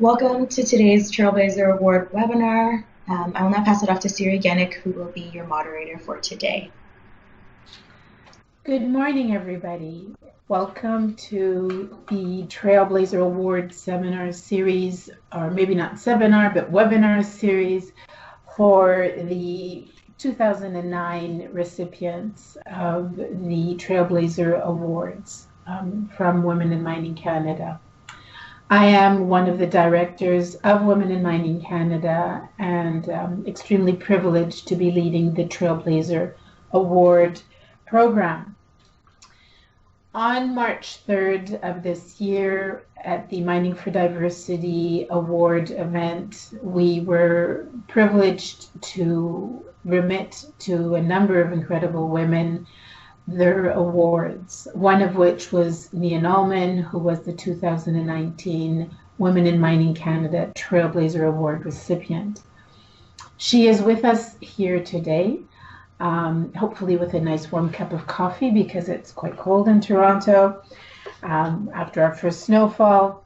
Welcome to today's Trailblazer Award webinar. I will now pass it off to Siri, Genik, who will be your moderator for today. Good morning, everybody. Welcome to the Trailblazer Award seminar series, or maybe not seminar, but webinar series for the 2009 recipients of the Trailblazer Awards from Women in Mining Canada. I am one of the directors of Women in Mining Canada and extremely privileged to be leading the Trailblazer Award program. On March 3rd of this year at the Mining for Diversity Award event, we were privileged to remit to a number of incredible women their awards, one of which was Nean Allman, who was the 2019 Women in Mining Canada Trailblazer Award recipient. She is with us here today, hopefully with a nice warm cup of coffee because it's quite cold in Toronto after our first snowfall.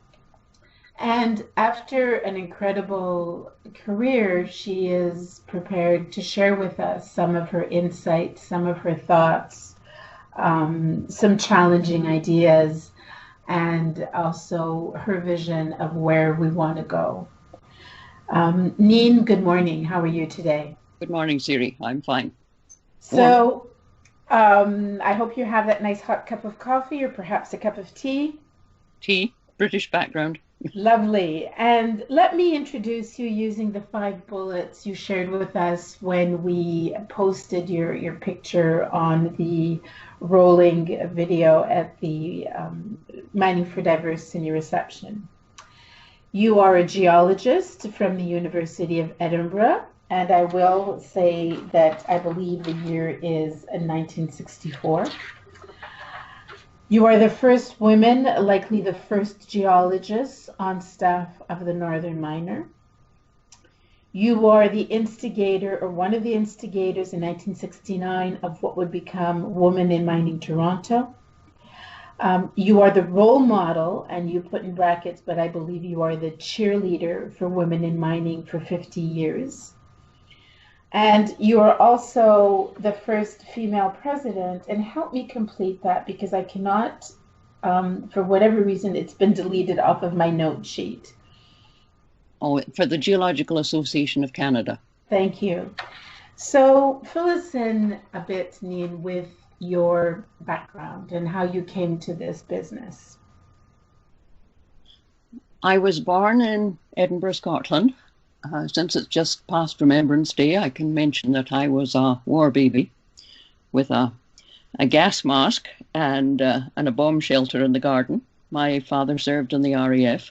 And after an incredible career, she is prepared to share with us some of her insights, some of her thoughts, some challenging ideas, and also her vision of where we want to go. Nean, good morning. How are you today? Good morning, Siri. I'm fine. So I hope you have that nice hot cup of coffee or perhaps a cup of tea. Tea, British background. Lovely. And let me introduce you using the 5 bullets you shared with us when we posted your picture on the rolling video at the Mining for Diversity reception. You are a geologist from the University of Edinburgh, and I will say that I believe the year is 1964. You are the first woman, likely the first geologist on staff of the Northern Miner. You are the instigator, or one of the instigators in 1969 of what would become Women in Mining Toronto. You are the role model, and you put in brackets, but I believe you are the cheerleader for women in mining for 50 years. And you are also the first female president, and help me complete that because I cannot, for whatever reason, it's been deleted off of my note sheet. Oh, for the Geological Association of Canada. Thank you. So fill us in a bit, Nean, with your background and how you came to this business. I was born in Edinburgh, Scotland. Since it's just past Remembrance Day, I can mention that I was a war baby with a gas mask and a bomb shelter in the garden. My father served in the RAF.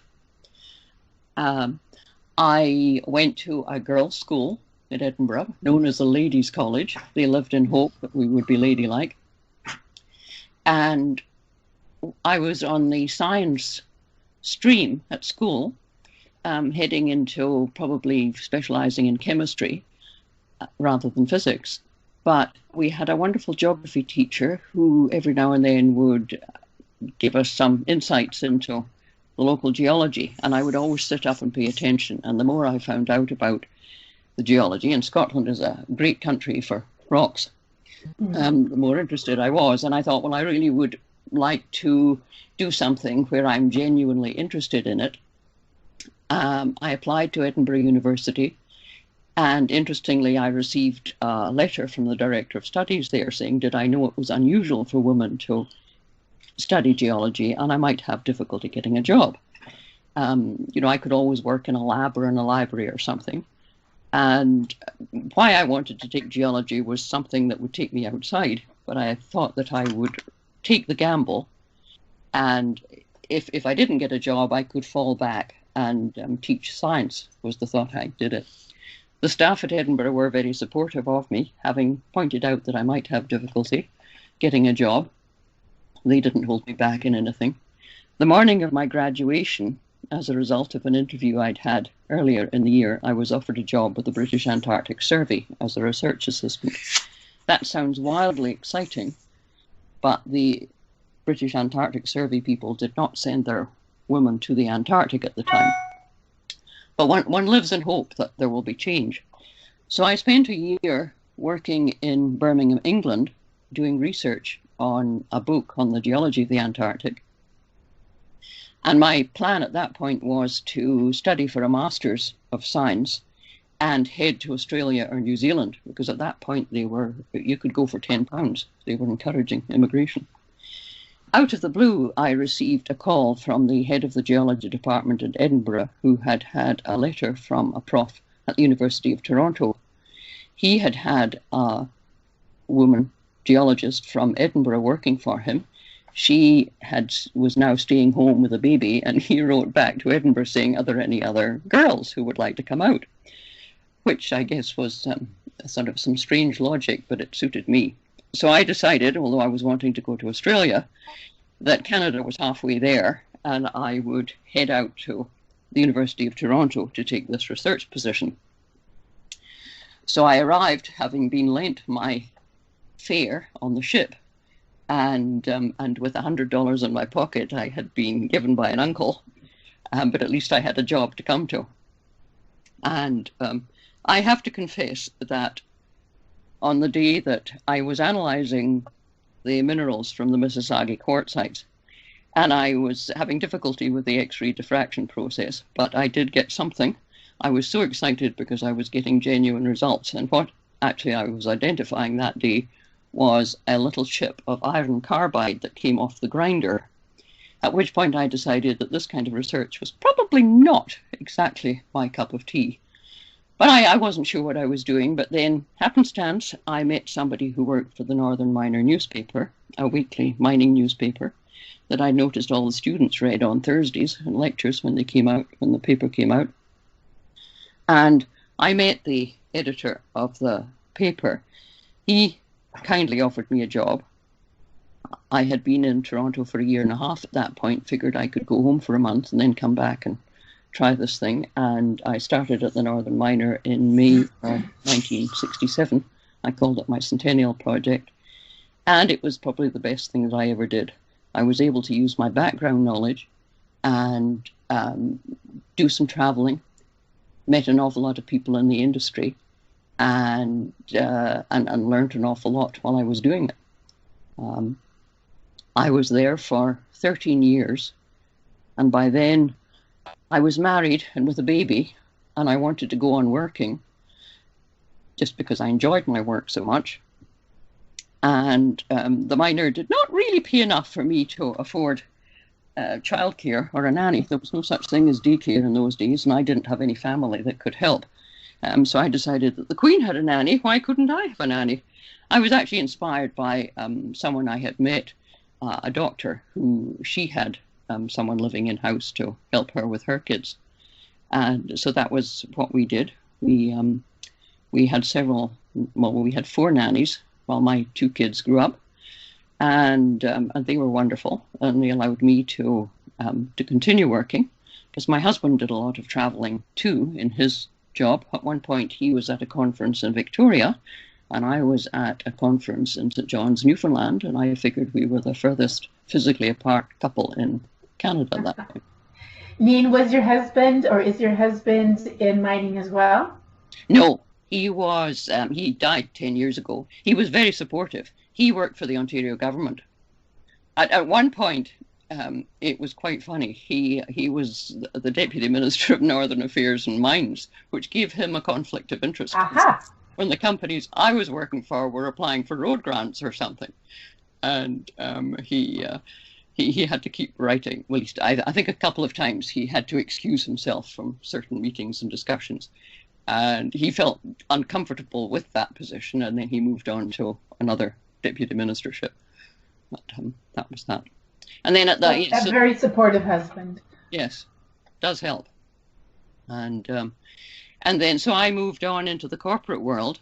I went to a girls' school in Edinburgh, known as the Ladies' College. They lived in hope that we would be ladylike. And I was on the science stream at school, heading into probably specializing in chemistry rather than physics. But we had a wonderful geography teacher who every now and then would give us some insights into the local geology, and I would always sit up and pay attention. And the more I found out about the geology, and Scotland is a great country for rocks, the more interested I was. And I thought, well, I really would like to do something where I'm genuinely interested in it. I applied to Edinburgh University, and interestingly, I received a letter from the Director of Studies there saying, did I know it was unusual for women to study geology and I might have difficulty getting a job. I could always work in a lab or in a library or something. And why I wanted to take geology was something that would take me outside, but I thought that I would take the gamble. And if I didn't get a job, I could fall back and teach science, was the thought I did it. The staff at Edinburgh were very supportive of me, having pointed out that I might have difficulty getting a job. They didn't hold me back in anything. The morning of my graduation, as a result of an interview I'd had earlier in the year, I was offered a job with the British Antarctic Survey as a research assistant. That sounds wildly exciting, but the British Antarctic Survey people did not send their women to the Antarctic at the time. But one lives in hope that there will be change. So I spent a year working in Birmingham, England, doing research on a book on the geology of the Antarctic. And my plan at that point was to study for a Master's of Science and head to Australia or New Zealand, because at that point you could go for £10. They were encouraging immigration. Out of the blue, I received a call from the head of the geology department at Edinburgh, who had had a letter from a prof at the University of Toronto. He had had a woman geologist from Edinburgh working for him. She was now staying home with a baby, and he wrote back to Edinburgh saying, are there any other girls who would like to come out? Which I guess was sort of some strange logic, but it suited me. So I decided, although I was wanting to go to Australia, that Canada was halfway there, and I would head out to the University of Toronto to take this research position. So I arrived, having been lent my fare on the ship, and with $100 in my pocket, I had been given by an uncle, but at least I had a job to come to. And I have to confess that on the day that I was analysing the minerals from the Mississauga quartzites, and I was having difficulty with the X-ray diffraction process, but I did get something. I was so excited because I was getting genuine results, and what actually I was identifying that day was a little chip of iron carbide that came off the grinder, at which point I decided that this kind of research was probably not exactly my cup of tea. But I wasn't sure what I was doing, but then, happenstance, I met somebody who worked for the Northern Miner newspaper, a weekly mining newspaper, that I noticed all the students read on Thursdays in lectures when the paper came out. And I met the editor of the paper. He kindly offered me a job. I had been in Toronto for a year and a half at that point, figured I could go home for a month and then come back and try this thing, and I started at the Northern Miner in May of 1967. I called it my Centennial Project, and it was probably the best thing that I ever did. I was able to use my background knowledge and do some traveling, met an awful lot of people in the industry, and learned an awful lot while I was doing it. I was there for 13 years, and by then I was married and with a baby, and I wanted to go on working just because I enjoyed my work so much. And the miner did not really pay enough for me to afford childcare or a nanny. There was no such thing as daycare in those days, and I didn't have any family that could help. So I decided that the Queen had a nanny. Why couldn't I have a nanny? I was actually inspired by someone I had met, a doctor, who she had someone living in-house to help her with her kids. And so that was what we did. We had we had 4 nannies while my 2 kids grew up, and they were wonderful, and they allowed me to continue working, because my husband did a lot of traveling too in his job. At one point he was at a conference in Victoria, and I was at a conference in St. John's, Newfoundland, and I figured we were the furthest physically apart couple in Canada at that point. Nean, was your husband, or is your husband, in mining as well? No, he was. He died 10 years ago. He was very supportive. He worked for the Ontario government. At one point, it was quite funny. He was the Deputy Minister of Northern Affairs and Mines, which gave him a conflict of interest. Aha. When the companies I was working for were applying for road grants or something, and he had to keep writing. Well, I think a couple of times he had to excuse himself from certain meetings and discussions, and he felt uncomfortable with that position, and then he moved on to another deputy ministership. But that was that. And then at a very supportive husband. Yes, does help. And then so I moved on into the corporate world,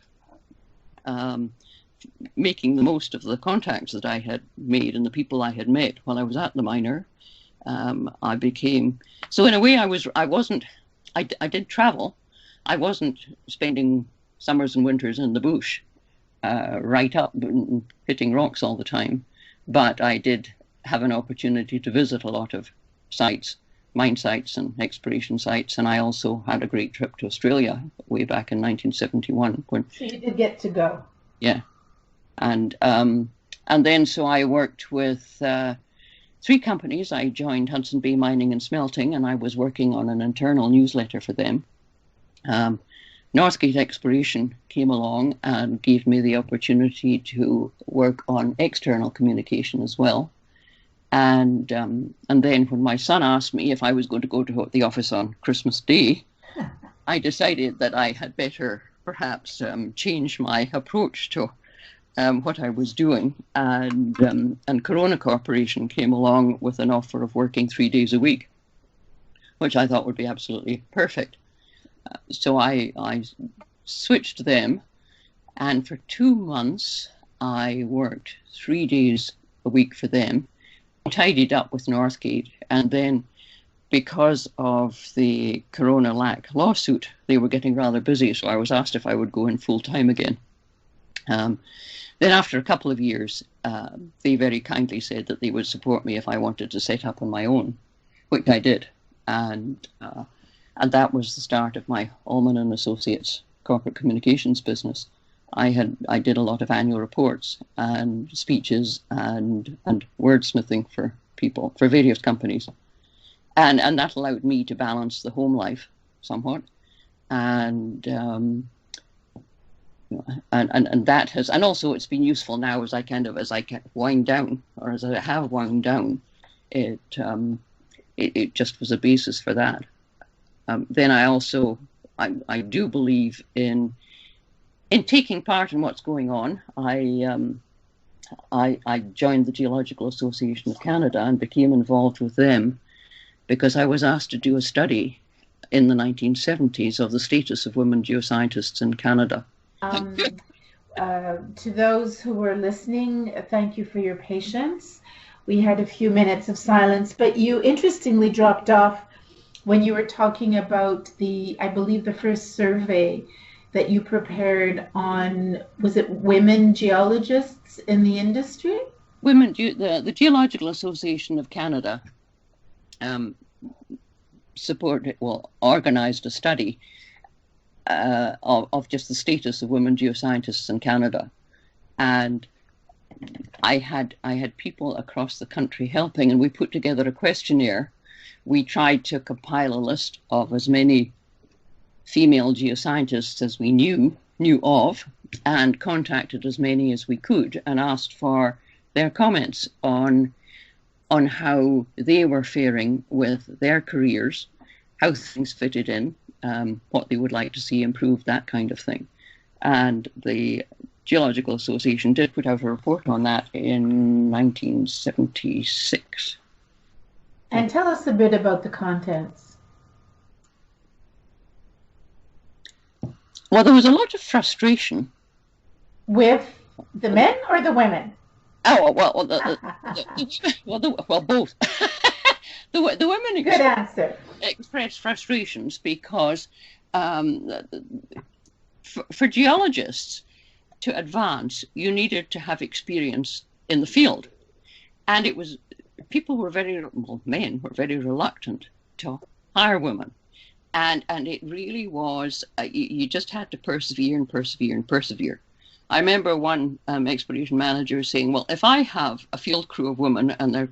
making the most of the contacts that I had made and the people I had met while I was at the miner. I became, so in a way I did travel. I wasn't spending summers and winters in the bush, right up and hitting rocks all the time, but I did have an opportunity to visit a lot of sites mine sites and exploration sites. And I also had a great trip to Australia way back in 1971. So you did get to go. Yeah. And then so I worked with 3 companies. I joined Hudson Bay Mining and Smelting, and I was working on an internal newsletter for them. Northgate Exploration came along and gave me the opportunity to work on external communication as well. And then when my son asked me if I was going to go to the office on Christmas Day, I decided that I had better perhaps change my approach to what I was doing. And Corona Corporation came along with an offer of working 3 days a week, which I thought would be absolutely perfect. So I switched them, and for 2 months I worked 3 days a week for them, tidied up with Northgate, and then because of the Corona Lac lawsuit, they were getting rather busy, so I was asked if I would go in full time again. Then after a couple of years, they very kindly said that they would support me if I wanted to set up on my own, which I did. And that was the start of my Allman and Associates corporate communications business. I did a lot of annual reports and speeches and wordsmithing for people, for various companies. And that allowed me to balance the home life somewhat. And that has, and also it's been useful now as I wind down, or as I have wound down, it just was a basis for that. Then I do believe in taking part in what's going on. I joined the Geological Association of Canada and became involved with them because I was asked to do a study in the 1970s of the status of women geoscientists in Canada. To those who were listening, thank you for your patience. We had a few minutes of silence, but you interestingly dropped off when you were talking about I believe the first survey that you prepared on, was it women geologists in the industry? The Geological Association of Canada organized a study of just the status of women geoscientists in Canada. And I had people across the country helping, and we put together a questionnaire. We tried to compile a list of as many female geoscientists as we knew of, and contacted as many as we could and asked for their comments on how they were faring with their careers, how things fitted in, what they would like to see improved, that kind of thing. And the Geological Association did put out a report on that in 1976. And tell us a bit about the contents. Well, there was a lot of frustration. With the men or the women? Oh, well, both. The women Good answer. Expressed frustrations because for geologists to advance, you needed to have experience in the field. And men were very reluctant to hire women. And it really was, you just had to persevere and persevere and persevere. I remember one expedition manager saying, well, if I have a field crew of women and their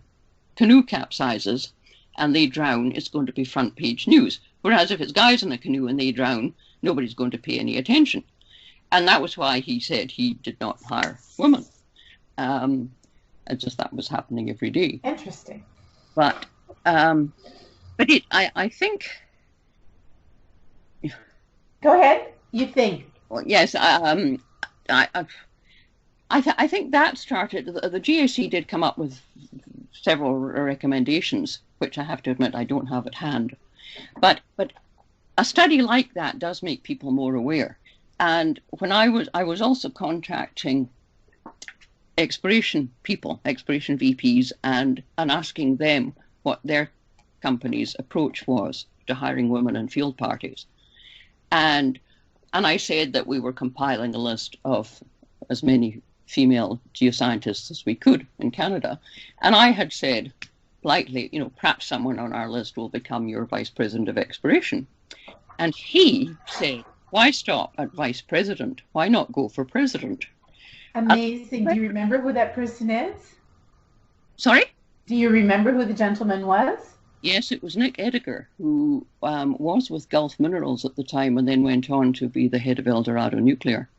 canoe capsizes and they drown, it's going to be front page news. Whereas if it's guys in a canoe and they drown, nobody's going to pay any attention. And that was why he said he did not hire women. That was happening every day. Interesting. But I think. Go ahead. You think? Well, yes. I think that started. The GAC did come up with several recommendations, which I have to admit I don't have at hand. But a study like that does make people more aware. And when I was also contacting exploration people, exploration VPs, and asking them what their company's approach was to hiring women in field parties. And I said that we were compiling a list of as many female geoscientists as we could in Canada. And I had said politely, perhaps someone on our list will become your vice president of exploration. And he said, why stop at vice president? Why not go for president? Amazing. Do you remember who that person is? Sorry? Do you remember who the gentleman was? Yes, it was Nick Ediger, who was with Gulf Minerals at the time and then went on to be the head of El Dorado Nuclear.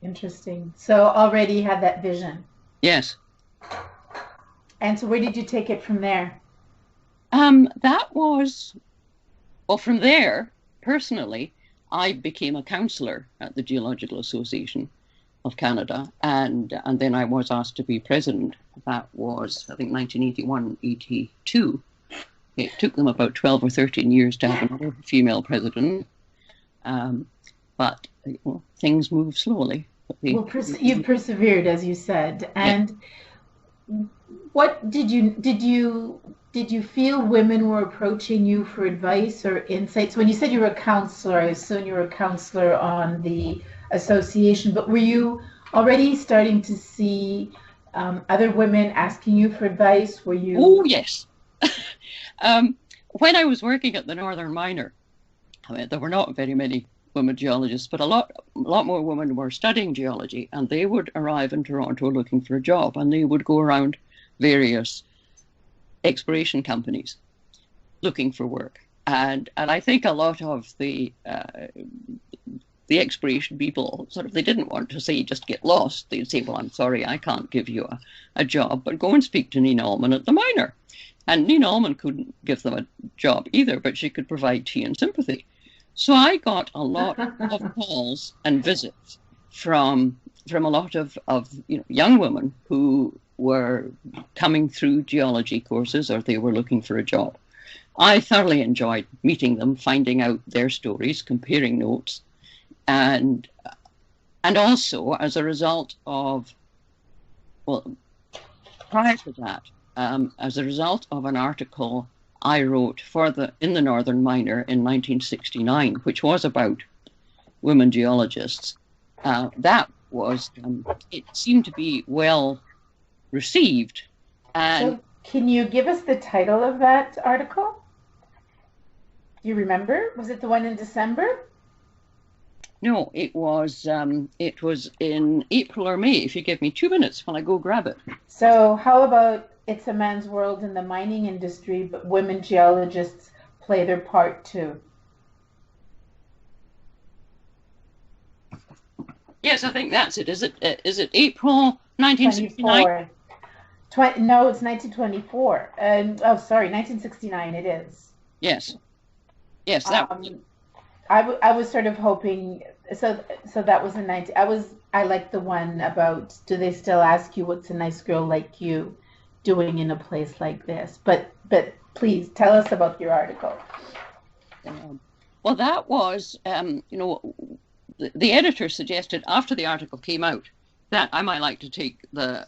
Interesting. So already had that vision. Yes. And so where did you take it from there? That was, well, from there, personally, I became a councillor at the Geological Association of Canada, and then I was asked to be president. That was, I think, 1981, 82. It took them about 12 or 13 years to have another female president, but things move slowly. You've persevered, as you said. And what did you feel women were approaching you for advice or insights? When you said you were a counselor, I assume you were a counselor on the association, but were you already starting to see other women asking you for advice? Were you? Oh, yes. When I was working at the Northern Miner, there were not very many women geologists, but a lot more women were studying geology, and they would arrive in Toronto looking for a job, and they would go around various exploration companies looking for work. And I think a lot of the exploration people they didn't want to say just get lost. They'd say, well, I'm sorry, I can't give you a job, but go and speak to Nean Allman at the miner. And Nean Allman couldn't give them a job either, but she could provide tea and sympathy. So I got a lot of calls and visits from a lot of young women who were coming through geology courses, or they were looking for a job. I thoroughly enjoyed meeting them, finding out their stories, comparing notes, and also as a result of, prior to that, as a result of an article I wrote in the Northern Miner in 1969, which was about women geologists. That was, it seemed to be well received. And so can you give us the title of that article? Do you remember? Was it the one in December? No, it was in April or May. If you give me 2 minutes while I go grab it. So how about It's a Man's World in the Mining Industry, but women geologists play their part too? Yes, I think that's it. Is it April 1969? No, it's 1924. And 1969 it is. Yes. Yes, that was it. I was sort of hoping, so that was I liked the one about, do they still ask you what's a nice girl like you doing in a place like this? But please tell us about your article. Well, that was, the editor suggested after the article came out that I might like to take the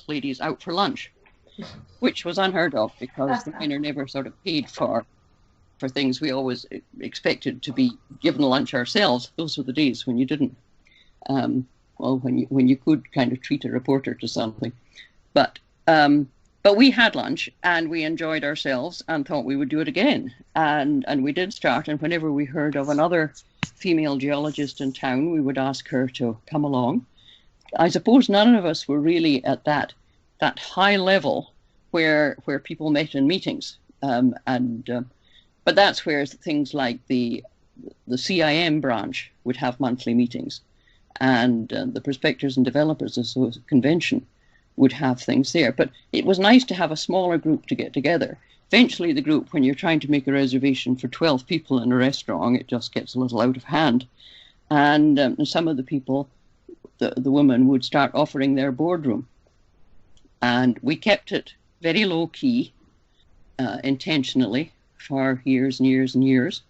ladies out for lunch, which was unheard of because the miner never sort of paid for things. We always expected to be given lunch ourselves. Those were the days when you didn't. When you could kind of treat a reporter to something. But we had lunch and we enjoyed ourselves and thought we would do it again. And we did start. And whenever we heard of another female geologist in town, we would ask her to come along. I suppose none of us were really at that high level where people met in meetings. But that's where things like the CIM branch would have monthly meetings, and the Prospectors and Developers Convention would have things there. But it was nice to have a smaller group to get together. Eventually, the group, when you're trying to make a reservation for 12 people in a restaurant, it just gets a little out of hand. And some of the people, the women, would start offering their boardroom. And we kept it very low key, intentionally, for years and years and years.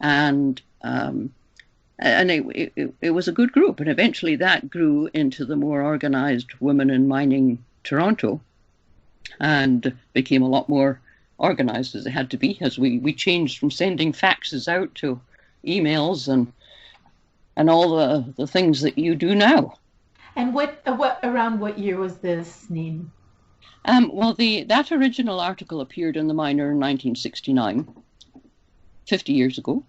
And it was a good group. And eventually that grew into the more organized Women in Mining Toronto and became a lot more organized as it had to be, as we changed from sending faxes out to emails and all the things that you do now. And around what year was this, Nean? Well, that original article appeared in the Miner in 1969, 50 years ago.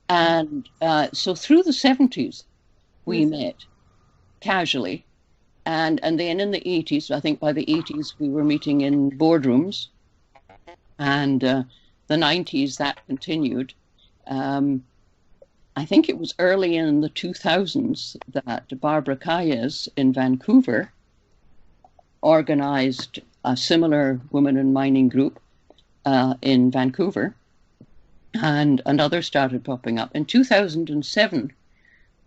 And so through the 70s, we met casually. And then in the 80s, I think by the 80s, we were meeting in boardrooms. And the 90s, that continued. I think it was early in the 2000s that Barbara Calles in Vancouver organized a similar women in mining group in Vancouver, and others started popping up. In 2007,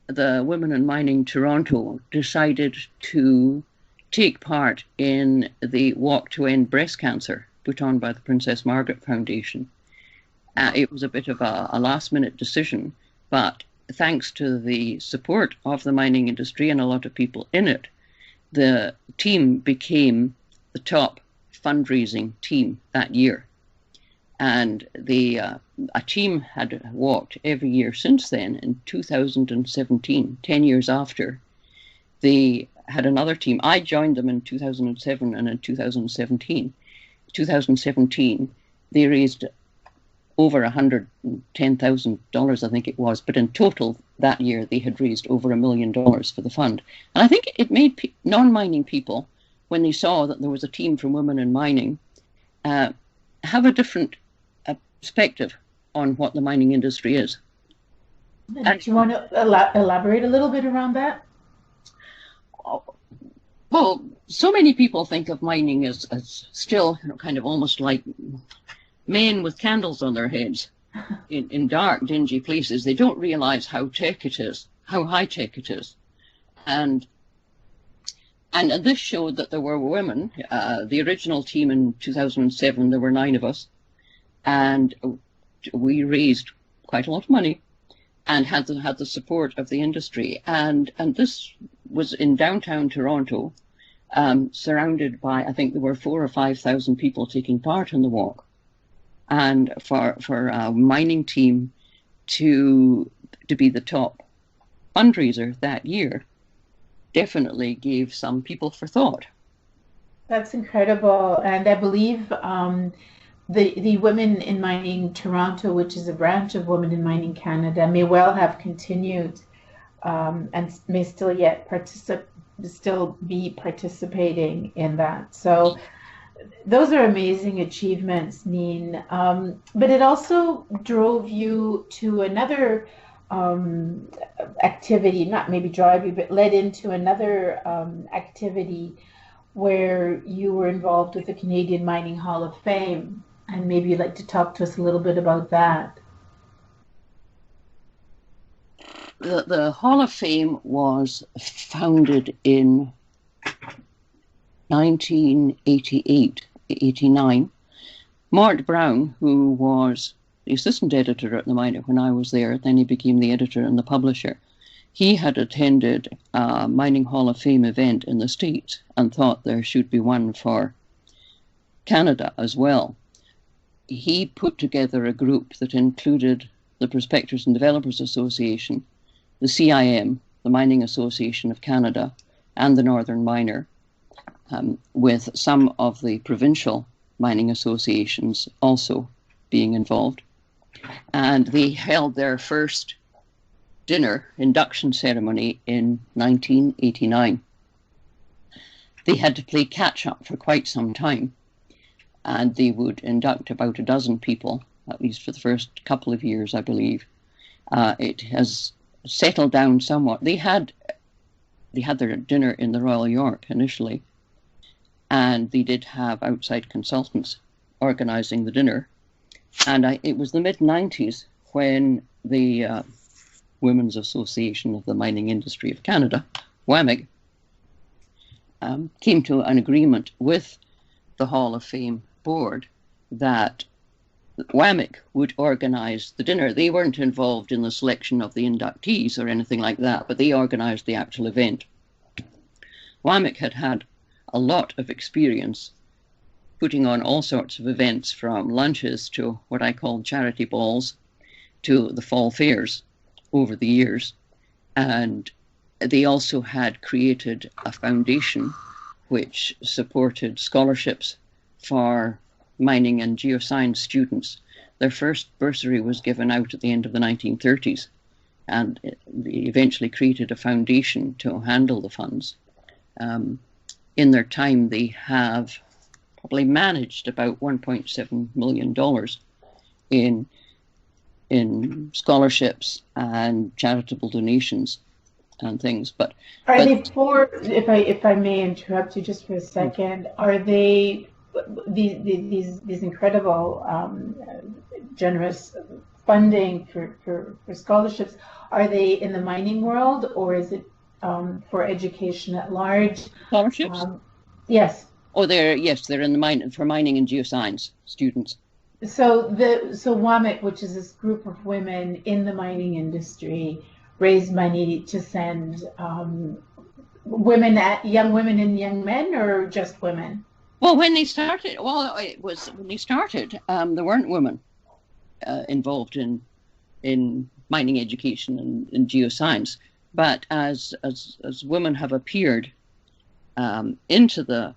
the Women in Mining Toronto decided to take part in the Walk to End Breast Cancer put on by the Princess Margaret Foundation. It was a bit of a last-minute decision, but thanks to the support of the mining industry and a lot of people in it, the team became the top fundraising team that year. And a team had walked every year since then. In 2017, 10 years after, they had another team. I joined them in 2007, and in 2017, they raised over $110,000, I think it was. But in total, that year, they had raised over $1 million for the fund. And I think it made non-mining people, when they saw that there was a team from women in mining, have a different perspective on what the mining industry is. Do you want to elaborate a little bit around that? Well, so many people think of mining as still kind of almost like men with candles on their heads in dark, dingy places. They don't realize how tech it is, how high tech it is. And this showed that there were women. The original team in 2007, there were 9 of us, and we raised quite a lot of money and had the support of the industry. And this was in downtown Toronto, surrounded by, I think there were 4,000 or 5,000 people taking part in the walk. And for a mining team to be the top fundraiser that year definitely gave some people for thought. That's incredible. And I believe the Women in Mining Toronto, which is a branch of Women in Mining Canada, may well have continued and may still be participating in that. So those are amazing achievements, Nean. But it also drove you to another activity, not maybe drive you, but led into another activity where you were involved with the Canadian Mining Hall of Fame. And maybe you'd like to talk to us a little bit about that. The Hall of Fame was founded in 1988, 89. Mort Brown, who was the assistant editor at the Miner when I was there, then he became the editor and the publisher. He had attended a Mining Hall of Fame event in the States and thought there should be one for Canada as well. He put together a group that included the Prospectors and Developers Association, the CIM, the Mining Association of Canada, and the Northern Miner, with some of the provincial mining associations also being involved. And they held their first dinner induction ceremony in 1989. They had to play catch up for quite some time, and they would induct about a dozen people, at least for the first couple of years, I believe. It has settled down somewhat. They had their dinner in the Royal York initially, and they did have outside consultants organizing the dinner. And it was the mid-90s when the Women's Association of the Mining Industry of Canada, WAMIG, came to an agreement with the Hall of Fame board that WAMIG would organize the dinner. They weren't involved in the selection of the inductees or anything like that, but they organized the actual event. WAMIG had a lot of experience putting on all sorts of events, from lunches to what I call charity balls to the fall fairs over the years. And they also had created a foundation which supported scholarships for mining and geoscience students. Their first bursary was given out at the end of the 1930s, and they eventually created a foundation to handle the funds. In their time, they have probably managed about $1.7 million in scholarships and charitable donations and things. But they for, if I may interrupt you just for a second, are they these incredible generous funding for scholarships, are they in the mining world, or is it for education at large? Scholarships? Yes. Oh, they're in the for mining and geoscience students. So WAMIT, which is this group of women in the mining industry, raised money to send young women and young men, or just women? Well, when they started, there weren't women involved in mining education and in geoscience, but as women have appeared into the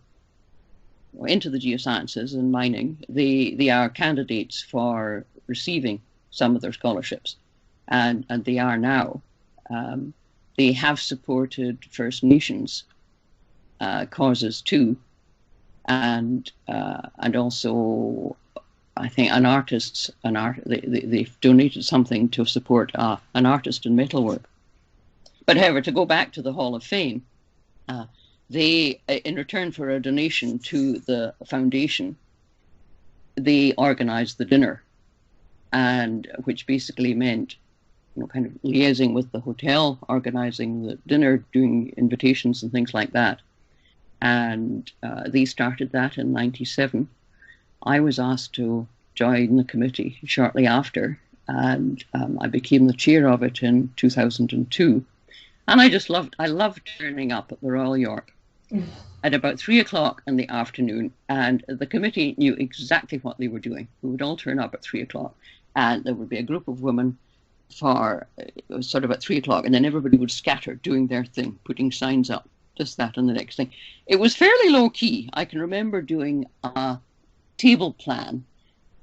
geosciences and mining, they are candidates for receiving some of their scholarships, and they are now. They have supported First Nations causes too, and also I think they've donated something to support an artist in metalwork. But however, to go back to the Hall of Fame, they, in return for a donation to the foundation, they organized the dinner, and which basically meant, kind of liaising with the hotel, organizing the dinner, doing invitations and things like that. And they started that in '97. I was asked to join the committee shortly after, and I became the chair of it in 2002. And I loved turning up at the Royal York at about 3 o'clock in the afternoon, and the committee knew exactly what they were doing. We would all turn up at 3 o'clock, and there would be a group of women for sort of at 3 o'clock, and then everybody would scatter doing their thing, putting signs up, this, that, and the next thing. It was fairly low key. I can remember doing a table plan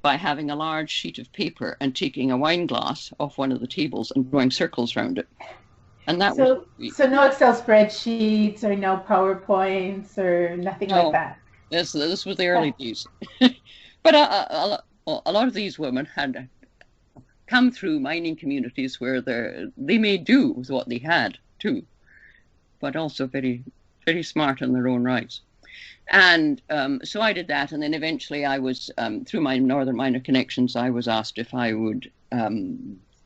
by having a large sheet of paper and taking a wine glass off one of the tables and drawing circles around it. And that so no Excel spreadsheets or no PowerPoints or nothing like that. This was the early days. But a lot of these women had come through mining communities where they made do with what they had too, but also very, very smart in their own rights. And so I did that, and then eventually I was, through my Northern Miner connections, I was asked if I would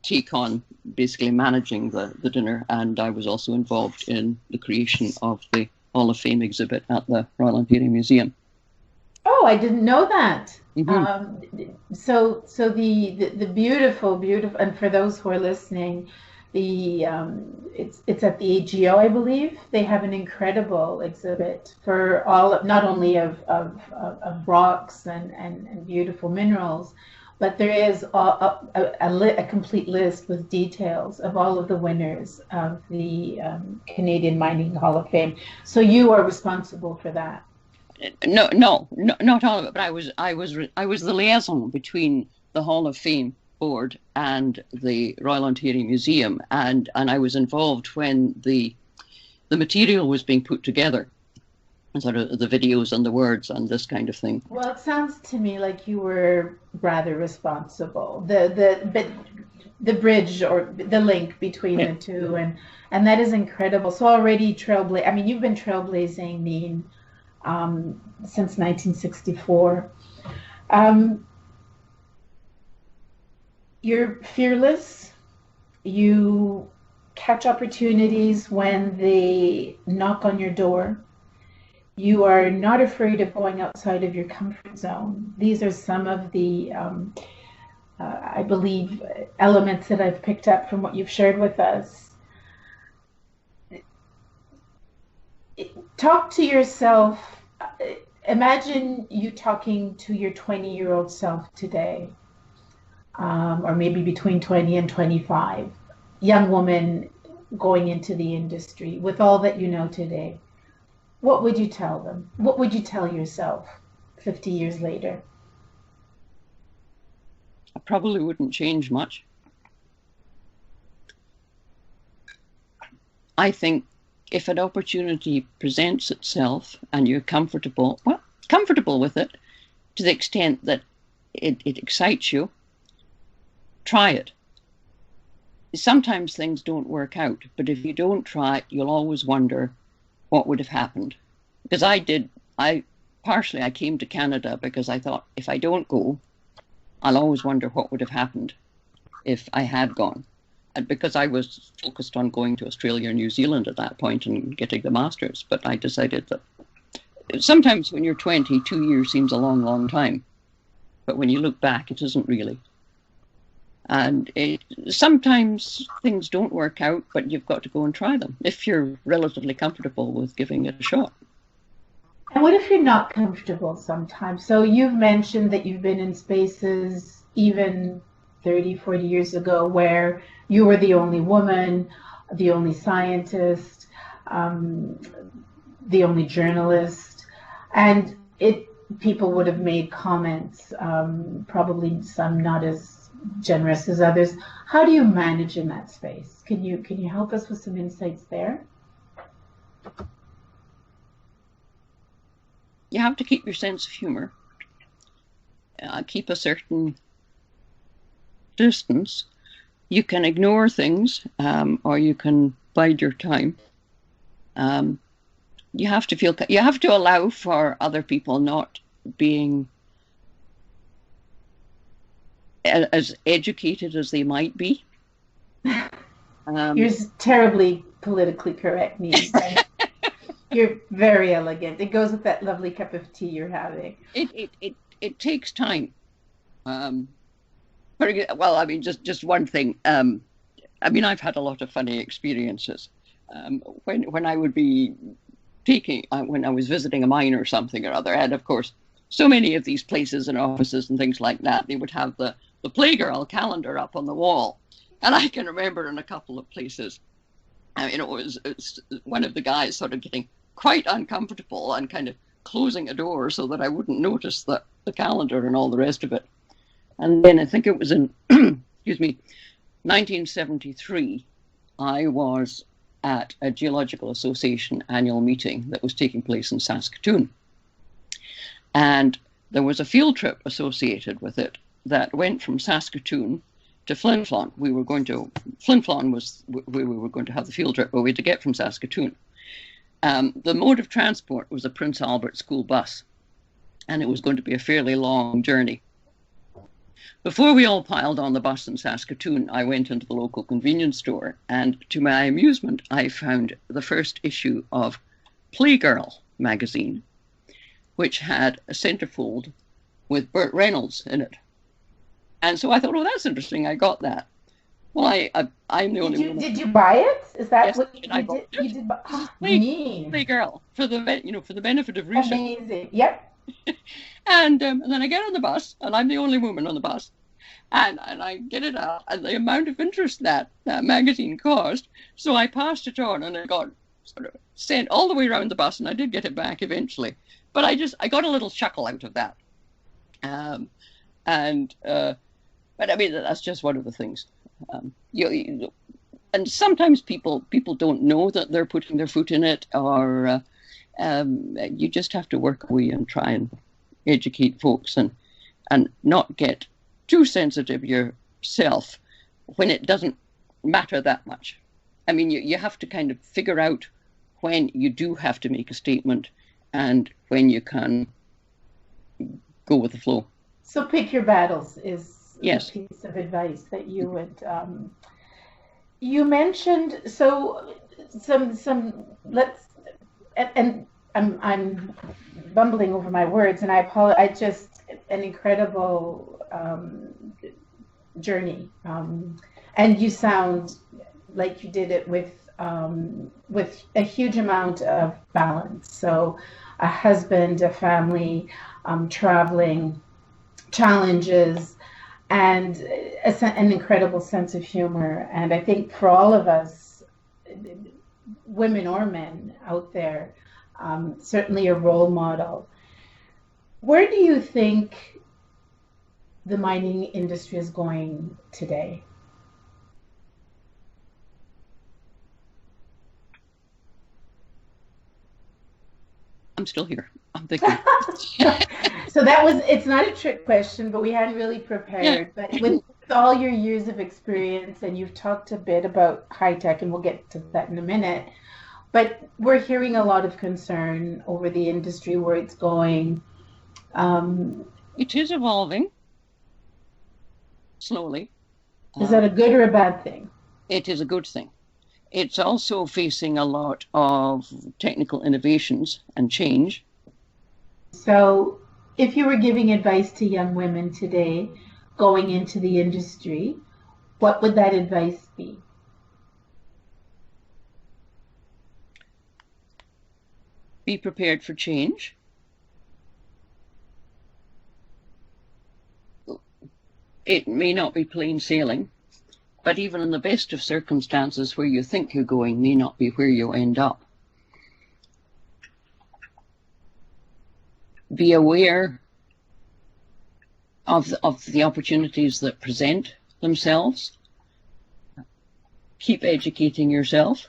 take on basically managing the dinner, and I was also involved in the creation of the Hall of Fame exhibit at the Royal Ontario Museum. Oh, I didn't know that. Mm-hmm. So the beautiful, and for those who are listening, it's at the AGO, I believe. They have an incredible exhibit for not only of rocks and beautiful minerals, but there is a complete list with details of all of the winners of the Canadian Mining Hall of Fame. So you are responsible for that. No, not all of it. But I was the liaison between the Hall of Fame board and the Royal Ontario Museum, and I was involved when the material was being put together, sort of the videos and the words and this kind of thing. Well, it sounds to me like you were rather responsible. The bridge or the link between the two, and that is incredible. So already you've been trailblazing, Nean, since 1964. You're fearless. You catch opportunities when they knock on your door. You are not afraid of going outside of your comfort zone. These are some of the, I believe, elements that I've picked up from what you've shared with us. Talk to yourself. Imagine you talking to your 20-year-old self today, or maybe between 20 and 25, young woman going into the industry with all that you know today. what would you tell them? What would you tell yourself 50 years later? I probably wouldn't change much. I think if an opportunity presents itself and you're comfortable with it to the extent that it excites you, try it. Sometimes things don't work out, but if you don't try it, you'll always wonder what would have happened. Because I came to Canada because I thought, if I don't go, I'll always wonder what would have happened if I had gone. And because I was focused on going to Australia or New Zealand at that point and getting the master's, but I decided that sometimes when you're 20, 2 years seems a long, long time. But when you look back, it isn't really. And sometimes things don't work out, but you've got to go and try them if you're relatively comfortable with giving it a shot. And what if you're not comfortable sometimes? So you've mentioned that you've been in spaces even 30, 40 years ago where you were the only woman, the only scientist, the only journalist, and people would have made comments, probably some not as generous as others. How do you manage in that space? Can you help us with some insights there? You have to keep your sense of humor. Keep a certain distance. You can ignore things, or you can bide your time. You have to allow for other people not being as educated as they might be. You're terribly politically correct, Nean. You're very elegant. It goes with that lovely cup of tea you're having. It takes time. Well, I mean, just one thing. I mean, I've had a lot of funny experiences. When I would be when I was visiting a mine or something or other, and of course, so many of these places and offices and things like that, they would have the Playgirl calendar up on the wall. And I can remember in a couple of places, it was one of the guys sort of getting quite uncomfortable and kind of closing a door so that I wouldn't notice the calendar and all the rest of it. And then I think it was in, excuse me, 1973, I was at a Geological Association annual meeting that was taking place in Saskatoon. And there was a field trip associated with it that went from Saskatoon to Flin Flon. Flin Flon was where we were going to have the field trip, but we had to get from Saskatoon. The mode of transport was a Prince Albert school bus, and it was going to be a fairly long journey. Before we all piled on the bus in Saskatoon, I went into the local convenience store, and to my amusement, I found the first issue of Playgirl magazine, which had a centerfold with Burt Reynolds in it. And so I thought, oh, that's interesting. I got that. Well, I'm the only one. Did you buy it? Is that yes, what you did? You did buy? Playgirl for the benefit of research. Amazing. Yep. And then I get on the bus, and I'm the only woman on the bus, and I get it out, and the amount of interest that magazine caused. So I passed it on, and it got sort of sent all the way around the bus, and I did get it back eventually. But I got a little chuckle out of that. But I mean, that's just one of the things. And sometimes people don't know that they're putting their foot in it, or you just have to work away and try and educate folks and not get too sensitive yourself when it doesn't matter that much. I mean, you have to kind of figure out when you do have to make a statement and when you can go with the flow. So pick your battles is yes. a piece of advice that you would. You mentioned some let's and I'm bumbling over my words, and I apologize. Just an incredible journey, and you sound like you did it with a huge amount of balance. So a husband, a family, traveling, challenges, and an incredible sense of humor. And I think for all of us, women or men out there, certainly a role model. Where do you think the mining industry is going today? I'm still here. I'm thinking. So it's not a trick question, but we hadn't really prepared. Yeah. But with all your years of experience, and you've talked a bit about high tech, and we'll get to that in a minute, but we're hearing a lot of concern over the industry, where it's going. It is evolving slowly. Is that a good or a bad thing? It is a good thing. It's also facing a lot of technical innovations and change. So, if you were giving advice to young women today going into the industry, what would that advice be? Be prepared for change. It may not be plain sailing, but even in the best of circumstances, where you think you're going may not be where you end up. Be aware of the opportunities that present themselves. Keep educating yourself.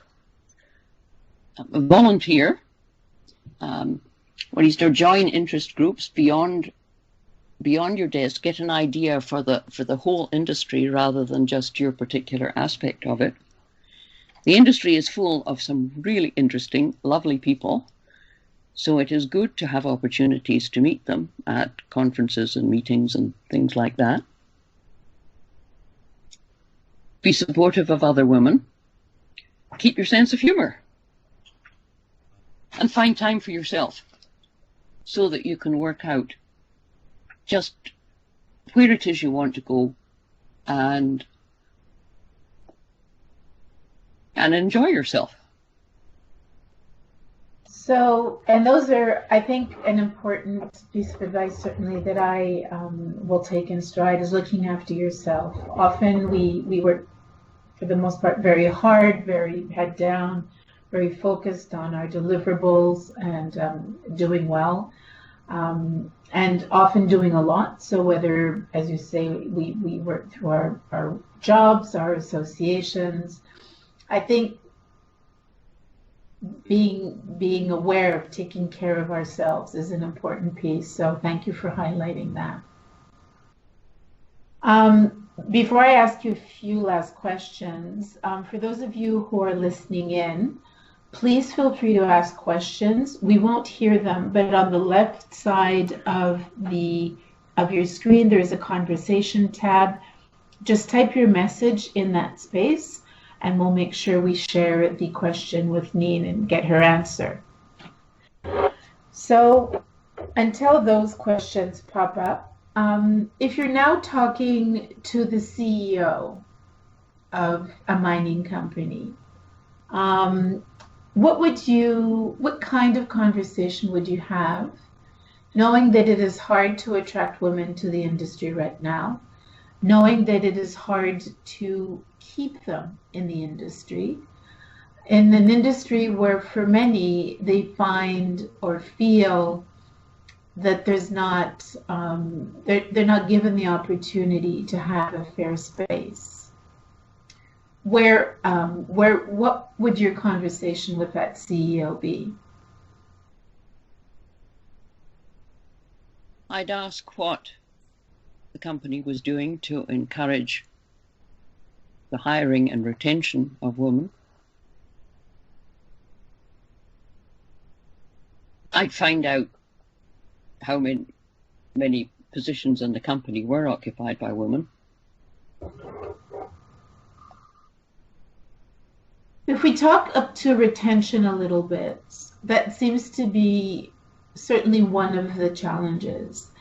Volunteer. What is there? Join interest groups beyond your desk. Get an idea for the whole industry rather than just your particular aspect of it. The industry is full of some really interesting, lovely people, so it is good to have opportunities to meet them at conferences and meetings and things like that. Be supportive of other women. Keep your sense of humor. And find time for yourself so that you can work out just where it is you want to go and enjoy yourself. So, and those are, I think, an important piece of advice, certainly, that I will take in stride, is looking after yourself. Often we work, for the most part, very hard, very head down, very focused on our deliverables and doing well, and often doing a lot. So whether, as you say, we work through our jobs, our associations, I think being aware of taking care of ourselves is an important piece. So thank you for highlighting that. Before I ask you a few last questions, for those of you who are listening in, please feel free to ask questions. We won't hear them, but on the left side of your screen, there is a conversation tab. Just type your message in that space, and we'll make sure we share the question with Nean and get her answer. So until those questions pop up, if you're now talking to the CEO of a mining company, what kind of conversation would you have, knowing that it is hard to attract women to the industry right now, knowing that it is hard to keep them in the industry, in an industry where for many they find or feel that there's not, they're not given the opportunity to have a fair space? What would your conversation with that CEO be? I'd ask what the company was doing to encourage the hiring and retention of women. I'd find out how many positions in the company were occupied by women. If we talk up to retention a little bit, that seems to be certainly one of the challenges.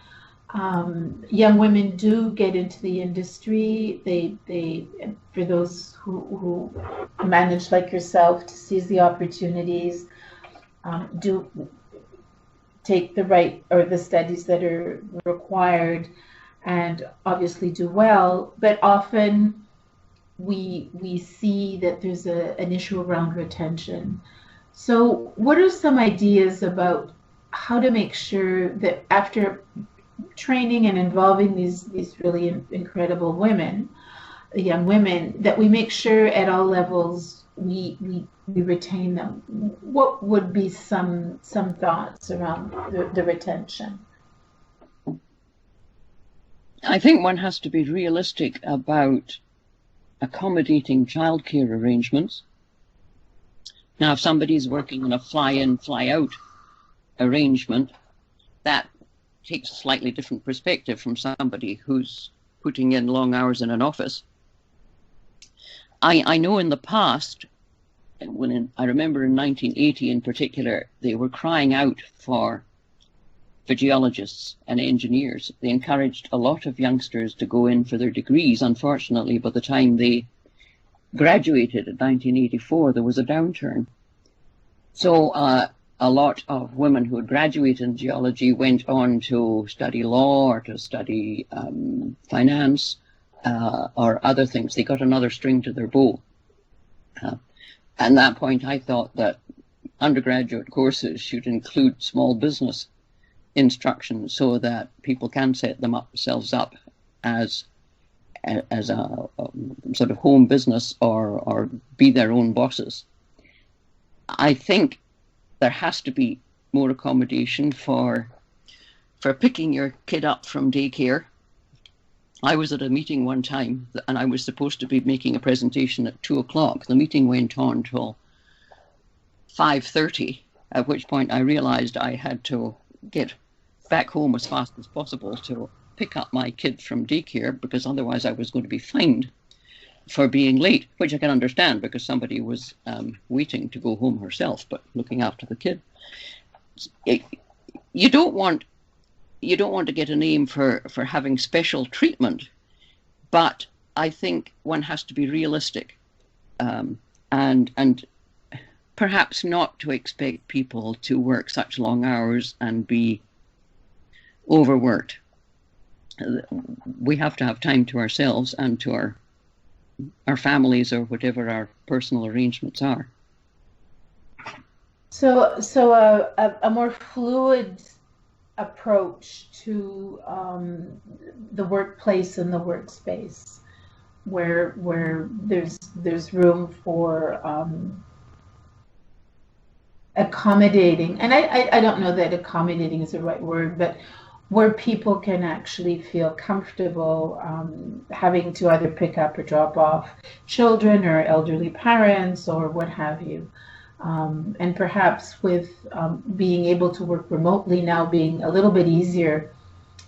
Young women do get into the industry. They for those who manage like yourself to seize the opportunities, do take the right or the studies that are required, and obviously do well. But often we see that there's an issue around retention. So, what are some ideas about how to make sure that after training and involving these really incredible women, young women, that we make sure at all levels we retain them? What would be some thoughts around the retention? I think one has to be realistic about accommodating childcare arrangements. Now, if somebody's working on a fly-in, fly-out arrangement, that takes a slightly different perspective from somebody who's putting in long hours in an office. I know in the past, I remember in 1980 in particular, they were crying out for geologists and engineers. They encouraged a lot of youngsters to go in for their degrees. Unfortunately, by the time they graduated in 1984, there was a downturn. So a lot of women who had graduated in geology went on to study law or to study finance or other things. They got another string to their bow. At that point, I thought that undergraduate courses should include small business instruction so that people can set themselves up as a sort of home business or be their own bosses. I think there has to be more accommodation for picking your kid up from daycare. I was at a meeting one time and I was supposed to be making a presentation at 2:00. The meeting went on till 5:30, at which point I realized I had to get back home as fast as possible to pick up my kid from daycare, because otherwise I was going to be fined for being late, which I can understand because somebody was waiting to go home herself, but looking after the kid. You don't want to get a name for having special treatment, but I think one has to be realistic and perhaps not to expect people to work such long hours and be overworked. We have to have time to ourselves and to our families or whatever our personal arrangements are. So a more fluid approach to the workplace and the workspace, where there's room for accommodating, and I don't know that accommodating is the right word, but where people can actually feel comfortable having to either pick up or drop off children or elderly parents or what have you. And perhaps with being able to work remotely now being a little bit easier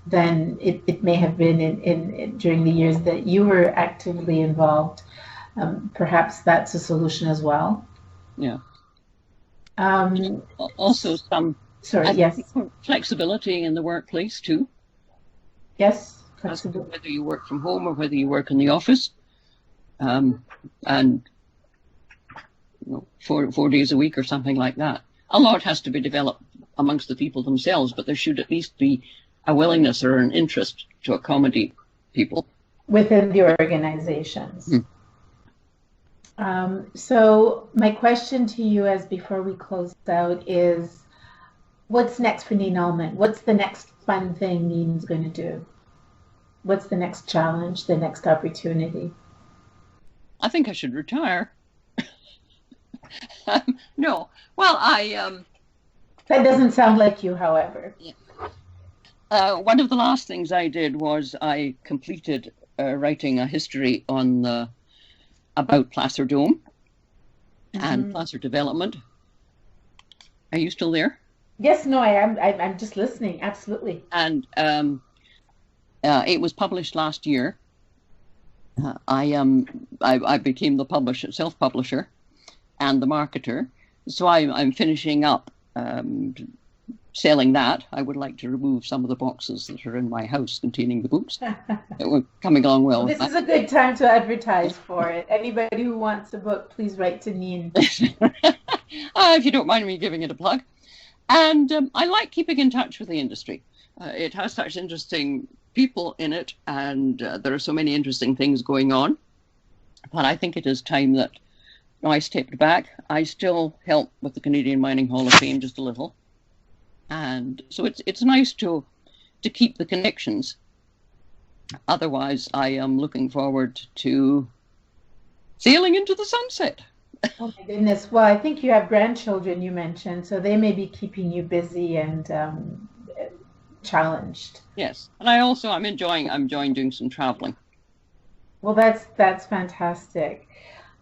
than it may have been in during the years that you were actively involved, perhaps that's a solution as well. Yeah. Also some flexibility in the workplace too. Yes, flexibility. Whether you work from home or whether you work in the office, and 4 days a week or something like that. A lot has to be developed amongst the people themselves, but there should at least be a willingness or an interest to accommodate people within the organizations. So my question to you, as before we close out, is what's next for Nean Allman? What's the next fun thing Nean's going to do? What's the next challenge, the next opportunity? I think I should retire. No. Well, that doesn't sound like you, however. Yeah. One of the last things I did was I completed writing a history on about Placer Dome and Placer development. Are you still there? Yes, no, I am. I'm just listening. Absolutely. And it was published last year. I became the self-publisher and the marketer. So I'm finishing up selling that. I would like to remove some of the boxes that are in my house containing the books. We're coming along well. This is a good time to advertise for it. Anybody who wants a book, please write to Nean. If you don't mind me giving it a plug. And I like keeping in touch with the industry. It has such interesting people in it, and there are so many interesting things going on. But I think it is time that no, I stepped back. I still help with the Canadian Mining Hall of Fame just a little, and so it's nice to keep the connections. Otherwise, I am looking forward to sailing into the sunset. Oh my goodness. Well, I think you have grandchildren, you mentioned, so they may be keeping you busy and challenged. Yes, and I'm enjoying doing some traveling. Well, that's fantastic.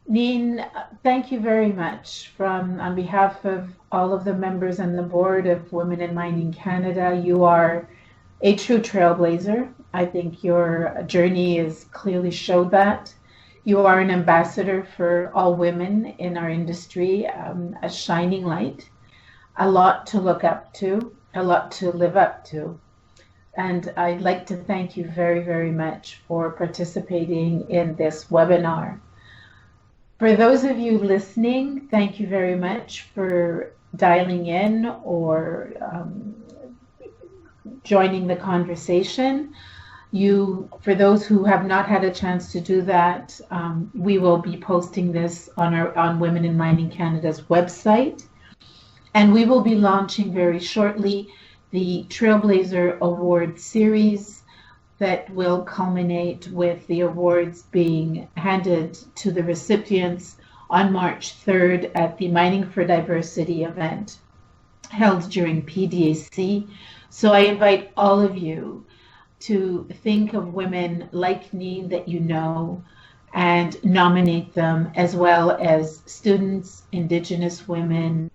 Nean, thank you very much on behalf of all of the members and the board of Women in Mining Canada. You are a true trailblazer. I think your journey has clearly showed that. You are an ambassador for all women in our industry, a shining light, a lot to look up to, a lot to live up to. And I'd like to thank you very, very much for participating in this webinar. For those of you listening, thank you very much for dialing in or joining the conversation. For those who have not had a chance to do that, we will be posting this on Women in Mining Canada's website, and we will be launching very shortly the Trailblazer Award series that will culminate with the awards being handed to the recipients on March 3rd at the Mining for Diversity event held during PDAC. So I invite all of you to think of women like Nean that you know and nominate them, as well as students, Indigenous women,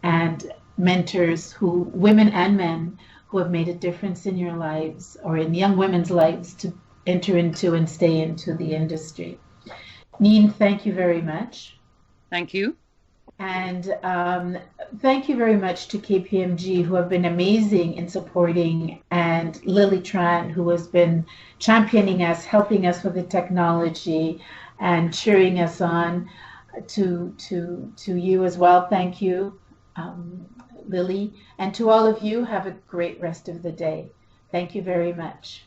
and mentors, women and men, who have made a difference in your lives or in young women's lives to enter into and stay into the industry. Nean, thank you very much. Thank you. And thank you very much to KPMG, who have been amazing in supporting, and Lily Tran, who has been championing us, helping us with the technology and cheering us on. To you as well, thank you, Lily. And to all of you, have a great rest of the day. Thank you very much.